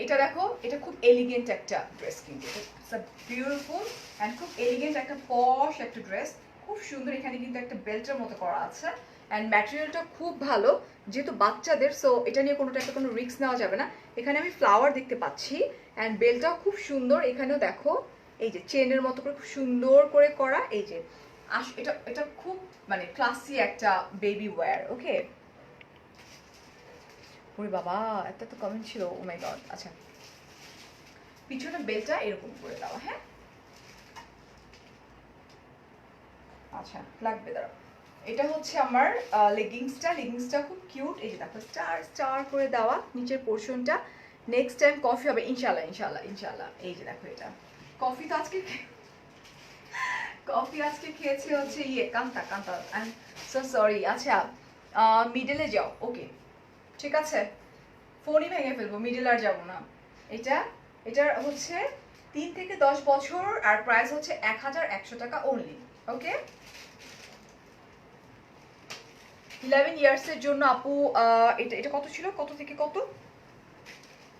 এটা দেখো, এটা খুব এলিগেন্ট একটা ড্রেস, কিন্তু ইটস আ বিউটিফুল অ্যান্ড খুব এলিগেন্ট একটা পশ একটা ড্রেস। খুব সুন্দর, এখানে কিন্তু একটা বেল্টের মতো করা আছে। অ্যান্ড ম্যাটেরিয়ালটা খুব ভালো, যেহেতু বাচ্চাদের, সো এটা নিয়ে কোনো টাইপের কোনো রিস্ক নেওয়া যাবে না। এখানে আমি ফ্লাওয়ার দেখতে পাচ্ছি। অ্যান্ড বেল্টটাও খুব সুন্দর, এখানেও দেখো এই যে চেনের মতো করে খুব সুন্দর করে করা। এই যে এটা এটা খুব মানে ক্লাসি একটা বেবি ওয়্যার, ওকে। ওরে বাবা, একটা তো কমেন্ট ছিল, ও মাই গড। আচ্ছা, পিছনে বেলটা এরকম করে দেওয়া, হ্যাঁ। আচ্ছা, লাগবে, দাঁড়াও। এটা হচ্ছে আমার লেগিংসটা। লেগিংসটা খুব কিউট, এই যে দেখো স্টার স্টার করে দেওয়া নিচের পোর্শনটা। নেক্সট টাইম কফি হবে ইনশাল্লাহ, ইনশাল্লাহ, ইনশাল্লাহ। এই যে দেখো, এটা কফি তো আজকে কফি আজকে খেয়েছি হচ্ছে ইয়ে Kanta, Kanta. I am so sorry. আচ্ছা, মিডলে যাও, ওকে, ঠিক আছে। ফোনই ভেঙে ফেলবো, মিডল আর যাবো না। এটা এটার হচ্ছে 3 থেকে 10 বছর, আর প্রাইস হচ্ছে 1100 টাকা অনলি, ওকে। 11 ইয়ার্সের জন্য আপু। এটা এটা কত ছিল, কত থেকে কত?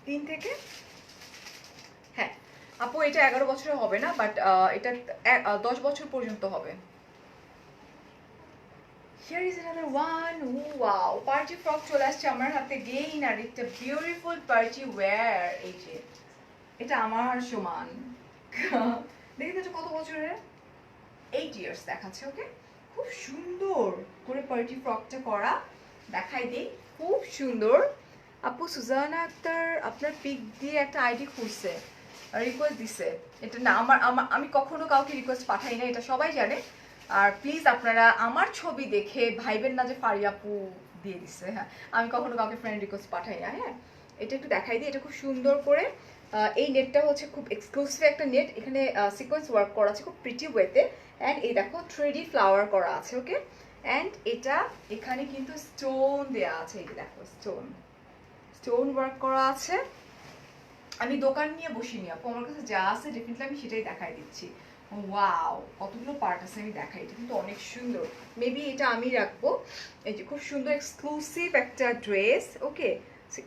3 থেকে, হ্যাঁ আপু, এটা 11 বছরে হবে না, বাট এটা 10 বছর পর্যন্ত হবে। Here is another one. Wow, party frock চলে আসছে আমার হাতে গেইন, আর একটা বিউটিফুল পার্টি ওয়্যার। এই যে এটা আমার সমান। দেখি তো কত বছরের, 8 ইয়ার্স দেখাচ্ছে, ওকে। খুব সুন্দর করে পার্টি ফ্রকটা করা, দেখাই দিই, খুব সুন্দর। আপু সুজানা আক্তার আপনার পিক দিয়ে একটা আইডি খুঁজছে, রিকোয়েস্ট দিছে। এটা না আমার আমি কখনো কাউকে রিকোয়েস্ট পাঠাই না, এটা সবাই জানে। আর প্লিজ আপনারা আমার ছবি দেখে ভাইবেন না যে ফারি আপু দিয়ে দিচ্ছে। হ্যাঁ, আমি কখনো কাউকে ফ্রেন্ড রিকোয়েস্ট পাঠাই না। হ্যাঁ, এটা একটু দেখাই দিই, এটা খুব সুন্দর করে। এই নেটটা হচ্ছে খুব এক্সক্লুসিভ একটা নেট, এখানে সিকোয়েন্স ওয়ার্ক করা আছে খুব প্রিটি ওয়েতে। অ্যান্ড এই দেখো 3D ফ্লাওয়ার করা আছে, ওকে। অ্যান্ড এটা এখানে কিন্তু স্টোন দেয়া আছে, এই যে দেখো স্টোন স্টোন ওয়ার্ক করা আছে। আমি দোকান নিয়ে বসিনি আপু, আমার কাছে যা আছে ডেফিনেটলি আমি সেটাই দেখাই দিচ্ছি। ওয়াও, কতগুলো পার্ট আছে আমি দেখাই, এটা কিন্তু অনেক সুন্দর। মেবি এটা আমি রাখবো। এই যে খুব সুন্দর এক্সক্লুসিভ একটা ড্রেস, ওকে।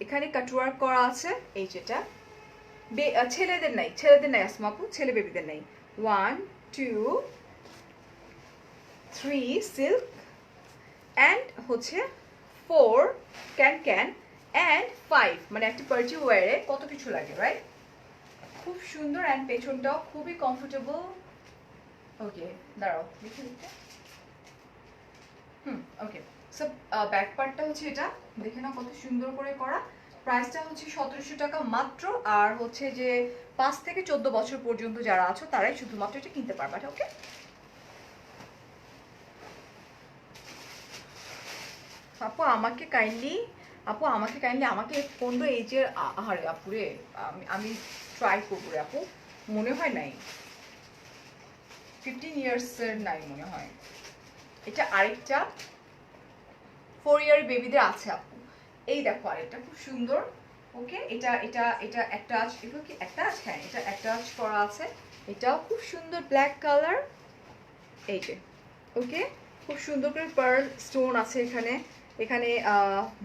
এখানে কাটওয়ার্ক করা আছে, এই যেটা ছেলেদের নাই, ছেলেদের নাই আসমা আপু, ছেলে বেবিদের নাই। 1 2 3 সিল্ক, অ্যান্ড হচ্ছে 4 ক্যান ক্যান, অ্যান্ড 5 মানে একটা পার্টি ওয়্যারে কত কিছু লাগে, রাইট? খুব সুন্দর। অ্যান্ড পেছনটাও খুবই কমফোর্টেবল, ওকে। দাঁড়াও দেখে দিতে, ওকে। সো ব্যাক পার্টটা হচ্ছে এটা, দেখে না কত সুন্দর করে করা। প্রাইসটা হচ্ছে 1700 টাকা মাত্র। আর হচ্ছে যে 5 থেকে 14 বছর পর্যন্ত যারা আছো তারাই শুধুমাত্র এটা কিনতে পারবা। ওকে, আপু আমাকে কাইন্ডলি আমাকে কোন এজের, আরে আপুরে আমি ট্রাই করবো রে আপু, মনে হয় নাই 15 ইয়ার্সের নাই মনে হয়। এটা আরেকটা 4 ইয়ার বেবিদের আছে আপু। এই দেখো আরেকটা খুব সুন্দর। ওকে, এটা এটা এটা একটা আছে, এগুলো কি একটা আছে? হ্যাঁ, এটা একটা করা আছে। এটাও খুব সুন্দর ব্ল্যাক কালার। এই যে ওকে, খুব সুন্দর করে পার্ল স্টোন আছে এখানে। এখানে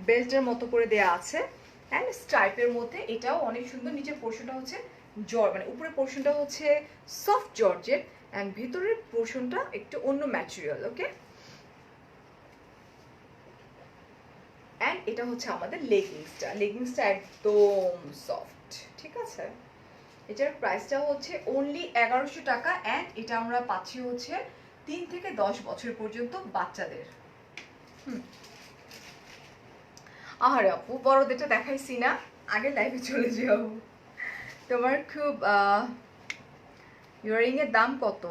বেল্টের মতো করে দেয়া আছে অ্যান্ড স্ট্রাইপের মধ্যে। এটাও অনেক সুন্দর। নিচের পোর্শনটা হচ্ছে মানে উপরের পোর্শনটা হচ্ছে সফট জর্জেট অ্যান্ড ভিতরের পোর্শনটা একটু অন্য ম্যাটেরিয়াল। ওকে, অ্যান্ড এটা হচ্ছে আমাদের লেগিংসটা একদম সফট। ঠিক আছে, এটার প্রাইসটা হচ্ছে অনলি 1100 টাকা অ্যান্ড এটা আমরা পাচ্ছি হচ্ছে 3 থেকে 10 বছর পর্যন্ত বাচ্চাদের। আহারে আপু, বড়দেরটা দেখাইছি না, আগের লাইফে চলে যাও। তোমার খুব ইয়ারিং এর দাম কত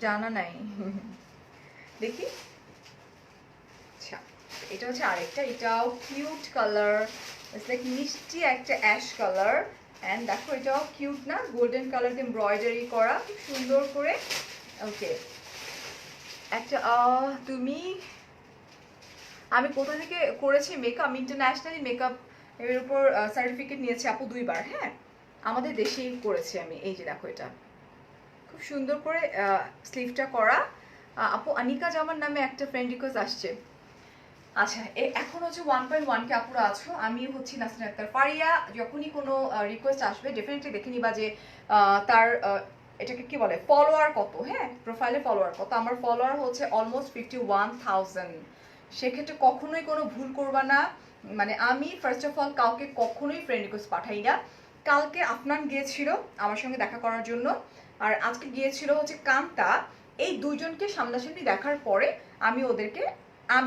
জানা নাই? দেখি। আচ্ছা, এটা হচ্ছে আরেকটা, এটাও কিউট কালার, ইটস লাইক মিষ্টি একটা অ্যাশ কালার অ্যান্ড দেখো এটাও কিউট না, গোল্ডেন কালার দিয়ে এমব্রয়ডারি করা খুব সুন্দর করে। ওকে, একটা তুমি, আমি কোথা থেকে করেছি মেকআপ, ইন্টারন্যাশনালি মেকআপ এর উপর সার্টিফিকেট নিয়েছি আপু 2 বার। হ্যাঁ, আমাদের দেশেই করেছি আমি। এই যে দেখো এটা খুব সুন্দর করে স্লিভটা করা। আপু আনিকা জামান নামে একটা ফ্রেন্ড রিকোয়েস্ট আসছে। আচ্ছা, এখন হচ্ছে 1.1 কে আপুরা আছো। আমি হচ্ছি নাসরিন আক্তার ফারিয়া। যখনই কোনো রিকোয়েস্ট আসবে ডেফিনেটলি দেখে নিবা যে তার এটাকে কি বলে, ফলোয়ার কত। হ্যাঁ, প্রোফাইলে ফলোয়ার কত। আমার ফলোয়ার হচ্ছে অলমোস্ট 51,000। সেক্ষেত্রে কখনোই কোনো ভুল করবা না। মানে আমি ফার্স্ট অফ অল কাউকে কখনোই ফ্রেন্ড রিকোয়েস্ট পাঠাই না। কালকে আফনান গিয়েছিল আমার সঙ্গে দেখা করার জন্য, আর আজকে গিয়েছিল হচ্ছে কান্তা। এই দুজনকে সামনাসামনি দেখার পরে আমি ওদেরকে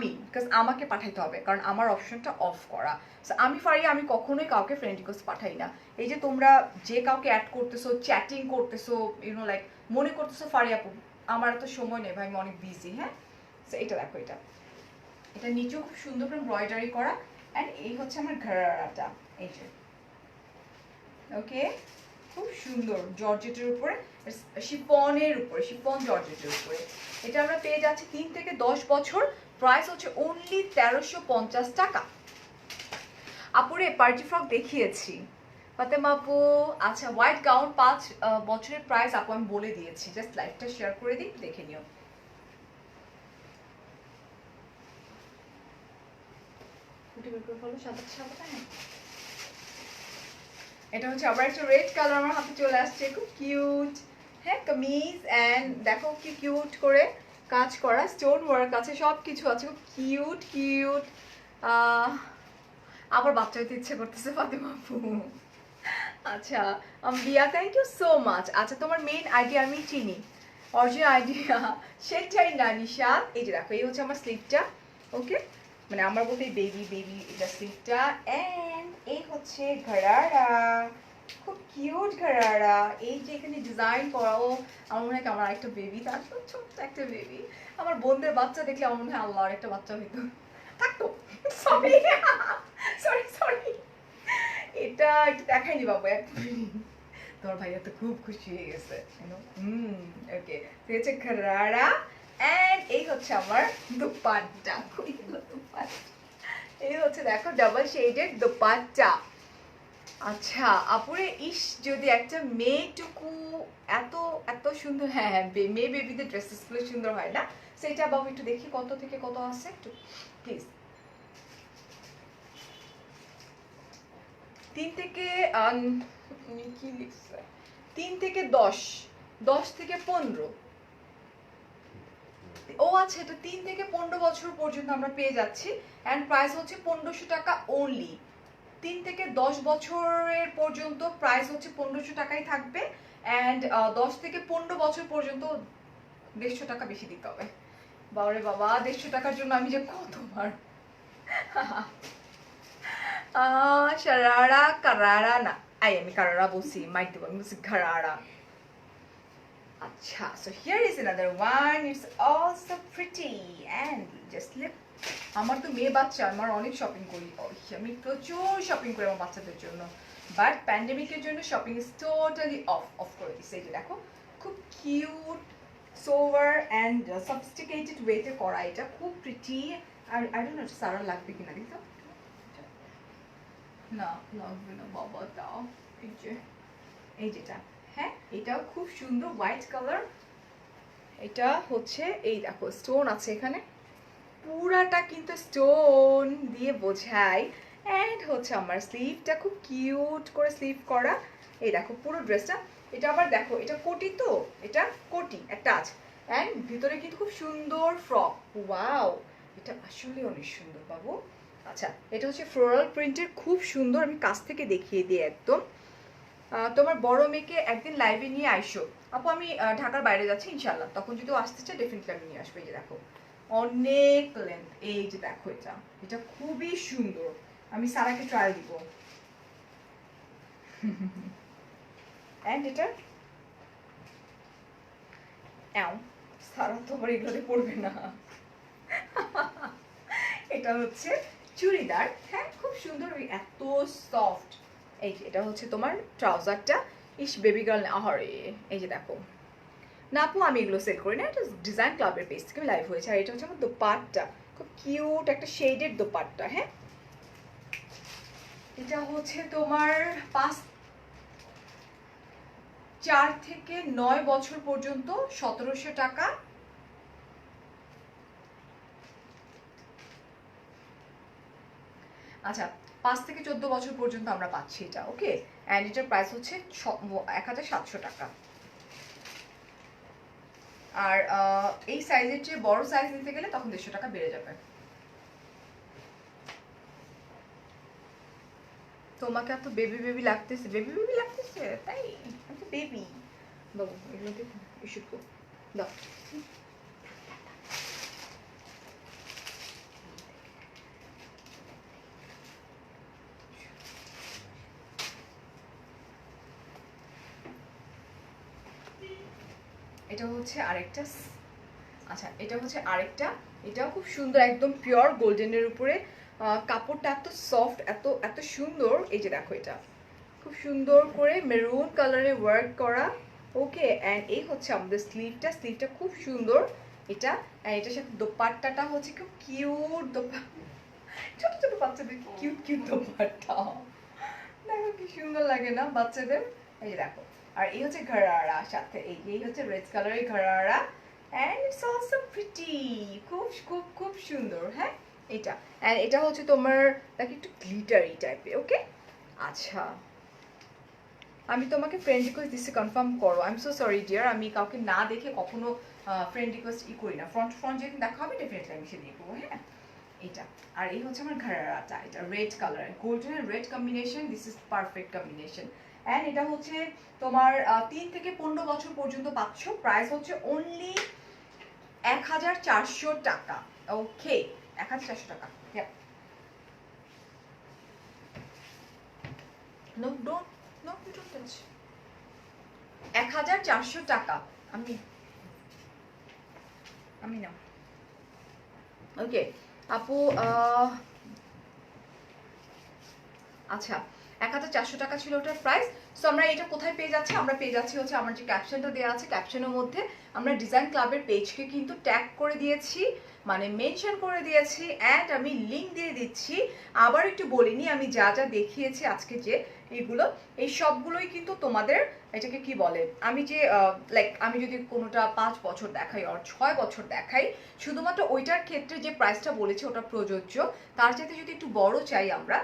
বিকজ আমাকে পাঠাইতে হবে, কারণ আমার অপশনটা অফ করা। সো আমি ফারিয়া, আমি কখনোই কাউকে ফ্রেন্ড রিকোয়েস্ট পাঠাই না। এই যে তোমরা যে কাউকে অ্যাড করতেছো, চ্যাটিং করতেছো, ইউনো লাইক মনে করতেছো ফারিয়া আপু আমার এত সময় নেই ভাই, আমি অনেক বিজি। হ্যাঁ, সো এটা দেখো, এটা নিচেও খুব সুন্দর করে এমব্রয়ডারি করা অ্যান্ড এই হচ্ছে আমার ঘাড়াটা। এই যে ওকে, খুব সুন্দর জর্জেটের উপরে, শিফনের উপরে, শিফন জর্জেটের উপরে। এটা আমরা পেয়ে যাচ্ছি 3 থেকে 10 বছর। প্রাইস হচ্ছে অনলি 1350 টাকা। আপুরে পার্টি ফ্রক দেখিয়েছি ফাতেমা আপু। আচ্ছা, হোয়াইট গাউন 5 বছরের প্রাইস আপু আমি বলে দিয়েছি, জাস্ট লাইভটা শেয়ার করে দিই, দেখে নিও। এটা হচ্ছে আবার একটা রেড কালার আমার হাতে চলে আসছে, খুব কিউট। হ্যাঁ, কামিজ অ্যান্ড দেখো কি কিউট করে কাজ করা, স্টোন ওয়ার্ক আছে, সব কিছু আছে, খুব কিউট কিউট। আবার বাচ্চা হইতে ইচ্ছে করতেছে ফাতেমা আপু। আচ্ছা বিয়া, থ্যাংক ইউ সো মাচ। আচ্ছা, তোমার মেইন আইডিয়া আমি চিনি, অরিজিনাল আইডিয়া সেটাই না নিশাদ। এই যে দেখো, এই হচ্ছে আমার স্লিপটা। ওকে, মানে আমার বলতে বেবি এটা স্লিপটা অ্যান্ড এই হচ্ছে ঘরারা, খুব কিউট ঘরারা। এই যে এখানে ডিজাইন করাও, আমার মনে হয় আমার আরেকটা বেবি, তার ছোট্ট একটা বেবি। আমার বোনদের বাচ্চা দেখলে আমার মনে হয় আল্লাহ আরেকটা বাচ্চা হইতো থাকতো। সরি সরি সরি, এটা একটু দেখাইনি বাবু এক মিনিট। তোমার ভাইয়া তো খুব খুশি হয়ে গেছে। ওকে, তো হচ্ছে ঘরারা অ্যান্ড এই হচ্ছে আমার দুপাট্টা। এই হচ্ছে দেখো ডাবল শেডেড দুপাট্টা। আচ্ছা আপুরে, ইস যদি একটা মেয়েটুকু এত এত সুন্দর, হ্যাঁ হ্যাঁ মেয়ে বেবিদের ড্রেসেসগুলো সুন্দর হয় না, সেটা বাবু একটু দেখি কত থেকে কত আছে একটু প্লিজ। 3 থেকে কি লিখছে, 3 থেকে 10, 10 থেকে 15। ও আচ্ছা, এটা 3 থেকে 15 বছর পর্যন্ত আমরা পেয়ে যাচ্ছি অ্যান্ড প্রাইস হচ্ছে 1500 টাকা অনলি। 3 থেকে 10 বছরের পর্যন্ত প্রাইস হচ্ছে 1500 টাকাই থাকবে অ্যান্ড 10 থেকে 15 বছর পর্যন্ত 150 টাকা বেশি দিতে হবে। বাবারে বাবা, 150 টাকার জন্য আমি যে কতবার শারারা কারারা না, আমি কারারা বলছি, মাইক দেবো, আমি বলছি ঘারারা। আচ্ছা, so here is another one. It's also pretty and just look. আমার তো মেয়ে বাচ্চা, আমার অনেক শপিং করি, আমি প্রচুর শপিং করি আমার বাচ্চাদের জন্য, বাট প্যান্ডেমিকের জন্য শপিং ইজ টোটালি অফ করে দিচ্ছে। এই যে দেখো, খুব কিউট সোভার অ্যান্ড সফিস্টিকেটেড ওয়েতে করা, এটা খুব প্রিটি। আর আই ডোন্ট নো সারা লাগবে কিনা, দেখো না লাগবে না বাবা, তাও এই যে এই যেটা, হ্যাঁ এটাও খুব সুন্দর হোয়াইট কালার। এটা হচ্ছে এই দেখো স্টোন আছে এখানে, পুরাটা কিন্তু স্টোন দিয়ে বোঝায়। অ্যান্ড হচ্ছে আমার স্লিভটা খুব কিউট করে স্লিভ করা, এই দেখো পুরো ড্রেসটা। এটা আবার দেখো, এটা কোটি, তো এটা কোটি একটা আছে, অ্যান্ড ভিতরে কিন্তু খুব সুন্দর ফ্রক। ওয়াও, এটা আসলে অনেক সুন্দর বাবু। আচ্ছা, এটা হচ্ছে ফ্লোরাল প্রিন্টের, খুব সুন্দর। আমি কাছ থেকে দেখিয়ে দিই একদম। তোমার বড় মেয়েকে একদিন লাইভে নিয়ে আইসো আপু, আমি ঢাকার বাইরে যাচ্ছি ইনশাল্লাহ, তখন যদি আসতে চাই ডেফিনেটলি আমি নিয়ে আসবো। এই যে দেখো অনেক লেন্থ, এই যে দেখো এটা, এটা খুবই সুন্দর। আমি সারাকে ট্রায়াল দিব। অ্যান্ড এটা সারা তো আবার এগুলোতে পড়বে না। এটা হচ্ছে চুড়িদার, হ্যাঁ খুব সুন্দর, এত সফট। এই যে এটা হচ্ছে তোমার ট্রাউজারটা, ইস বেবি গার্ল আহারে। এই যে দেখো না আপু, আমি এগুলো সেল করি না, এটা ডিজাইন ক্লাবের পেজ থেকে লাইভ হয়েছে। আর এটা হচ্ছে আমার দোপাট্টা, খুব কিউট একটা শেডের দোপাট্টা। হ্যাঁ, এটা হচ্ছে তোমার 4 থেকে 9 বছর পর্যন্ত 1700 টাকা। আচ্ছা, 5 থেকে 14 বছর পর্যন্ত আমরা পাচ্ছি এটা। ওকে, অ্যান্ড এটার প্রাইস হচ্ছে 1700 টাকা। আর এই সাইজের চেয়ে বড় সাইজ নিতে গেলে তখন 150 টাকা বেড়ে যাবে। তোমাকে এত বেবি বেবি লাগতেছে, বেবি বেবি লাগতেছে, তাই আমি তো বেবি বাবু। এগুলো দেখো, ইস্যু কো দাও। এটা হচ্ছে আরেকটা। আচ্ছা, এটা হচ্ছে আরেকটা, এটাও খুব সুন্দর, একদম পিওর গোল্ডেনের উপরে। কাপড়টা এত সফট, এত এত সুন্দর। এই যে দেখো, এটা খুব সুন্দর করে মেরুন কালারে ওয়ার্ক করা। ওকে, অ্যান্ড এই হচ্ছে আমাদের স্লিভটা, স্লিভটা খুব সুন্দর এটা। অ্যান্ড এটার সাথে দোপাট্টাটা হচ্ছে খুব কিউট দোপাট্টা, ছোট ছোট বাচ্চাদের কিউট কিউট দোপাট্টা, দেখো কি সুন্দর লাগে না বাচ্চাদের। এই যে দেখো, আর এই হচ্ছে ঘরারা সাথে, এই হচ্ছে রেড কালারের ঘরারা, অ্যান্ড ইটস অলসো প্রিটি, খুব খুব খুব সুন্দর। হ্যাঁ, এটা অ্যান্ড এটা হচ্ছে তোমার দেখো একটু গ্লিটারি টাইপের। ওকে, আচ্ছা আমি তোমাকে ফ্রেন্ড রিকোয়েস্ট দিচ্ছি, কনফার্ম করো। I am so sorry dear, আমি কাউকে না দেখে কখনো ফ্রেন্ড রিকোয়েস্ট করি না। ফ্রন্ট যেদিন দেখা হবে ডেফিনেটলি আমি সে দিয়ে করবো। হ্যাঁ, এটা আর এই হচ্ছে আমার ঘাড়াটা, এটা red colour, golden and red combination, this is perfect combination. And এটা হচ্ছে তোমার 3 থেকে 15 বছর পর্যন্ত পাচ্ছ। প্রাইস হচ্ছে অনলি 1400 টাকা। ওকে, 1400 টাকা। No don't, no you don't touch. 1400 টাকা। আমি না, ওকে আপু। আচ্ছা, 1400 টাকা ছিল ওটার প্রাইস। সো আমরা এটা কোথায় পেয়ে যাচ্ছি? আমরা পেয়ে যাচ্ছি হচ্ছে আমার যে ক্যাপশনটা দেওয়া আছে, ক্যাপশনের মধ্যে আমরা ডিজাইন ক্লাবের পেজকে কিন্তু ট্যাগ করে দিয়েছি, মানে মেনশন করে দিয়েছি, অ্যান্ড আমি লিংক দিয়ে দিচ্ছি। আবার একটু বলিনি, আমি যা যা দেখিয়েছি আজকে যে এইগুলো, এই সবগুলোই কিন্তু তোমাদের এটাকে কি বলে, আমি যে লাইক আমি যদি কোনোটা 5 বছর দেখাই আর 6 বছর দেখাই, শুধুমাত্র ওইটার ক্ষেত্রে যে প্রাইসটা বলেছি ওটা প্রযোজ্য। তার চাইতে যদি একটু বড় চাই আমরা,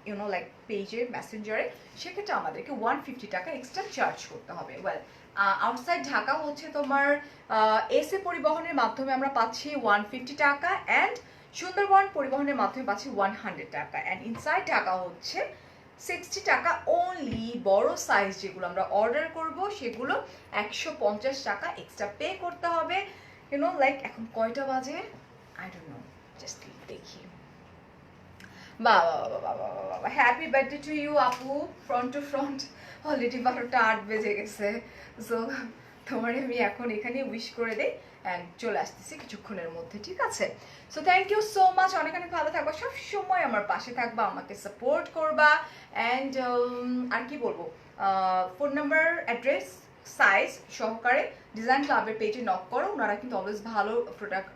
ইউনো লাইক পেজে মেসেঞ্জারে, সেক্ষেত্রে আমাদেরকে 150 টাকা এক্সট্রা চার্জ করতে হবে। ওয়েল, আউটসাইড ঢাকা হচ্ছে তোমার এসএ পরিবহনের মাধ্যমে আমরা পাচ্ছি 150 টাকা, অ্যান্ড সুন্দরবন পরিবহনের মাধ্যমে পাচ্ছি 100 টাকা, অ্যান্ড ইনসাইড ঢাকা হচ্ছে 60 টাকা অনলি। বড় সাইজ যেগুলো আমরা অর্ডার করব সেগুলো 150 টাকা এক্সট্রা পে করতে হবে। ইউনো লাইক এখন কয়টা বাজে আই ডোন্ট নো, জাস্ট দেখি। বাবা বাবা বাবা বাবা, হ্যাপি বার্থডে টু ইউ আপু, ফ্রন্ট টু ফ্রন্ট। অলরেডি 12টা 8 বেজে গেছে। সো তোমার আমি এখন এখানে উইশ করে দেই অ্যান্ড চলে আসতেছি কিছুক্ষণের মধ্যে, ঠিক আছে? So thank you so much, অনেক অনেক ভালো থাকবা, সব সময় আমার পাশে থাকবা, আমাকে সাপোর্ট করবা। অ্যান্ড আর কি বলবো, ফোন নাম্বার, অ্যাড্রেস, সাইজ সহকারে ডিজাইন ক্লাবের পেজে নক করো, ওনারা কিন্তু অলওয়েজ ভালো প্রোডাক্ট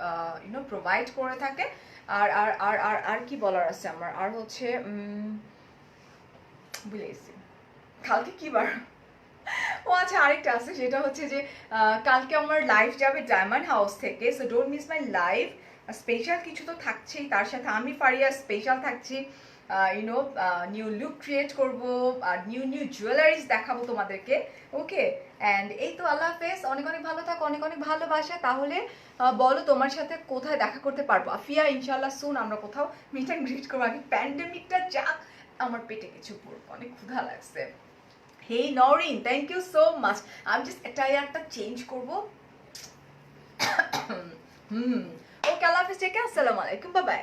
প্রোভাইড করে থাকে। আর আর আর আর আর কি বলার আছে আমার, আর হচ্ছে ভুলে গেছি কালকে কি বার। ও আচ্ছা, আরেকটা আছে, সেটা হচ্ছে যে কালকে আমার লাইভ যাবে ডায়মন্ড হাউস থেকে, so don't miss my live. Special কিছু তো থাকছেই, তার সাথে আমি ফারিয়া স্পেশাল থাকছি, নিউ লুক ক্রিয়েট করব, আর নিউ নিউ জুয়েলারিজ দেখাবো তোমাদেরকে। ওকে, অ্যান্ড এই তো, আল্লাহ হাফেজ, অনেক অনেক ভালো থাকো, অনেক অনেক ভালোবাসা। তাহলে বলো তোমার সাথে কোথায় দেখা করতে পারবো আফিয়া? ইনশাল্লাহ সুন আমরা কোথাও মিট অ্যান্ড গ্রিট করবো, আগে প্যান্ডেমিকটা যাক, আমার পেটে কিছু পড়বো, অনেক ক্ষুধা লাগছে। Hey Norin, thank you so much. আমি জাস্ট একটা চেঞ্জ করবো। ওকে, আল্লাহ হাফেজ, টেক কেয়ার, আসসালামু আলাইকুম, বাই বাই।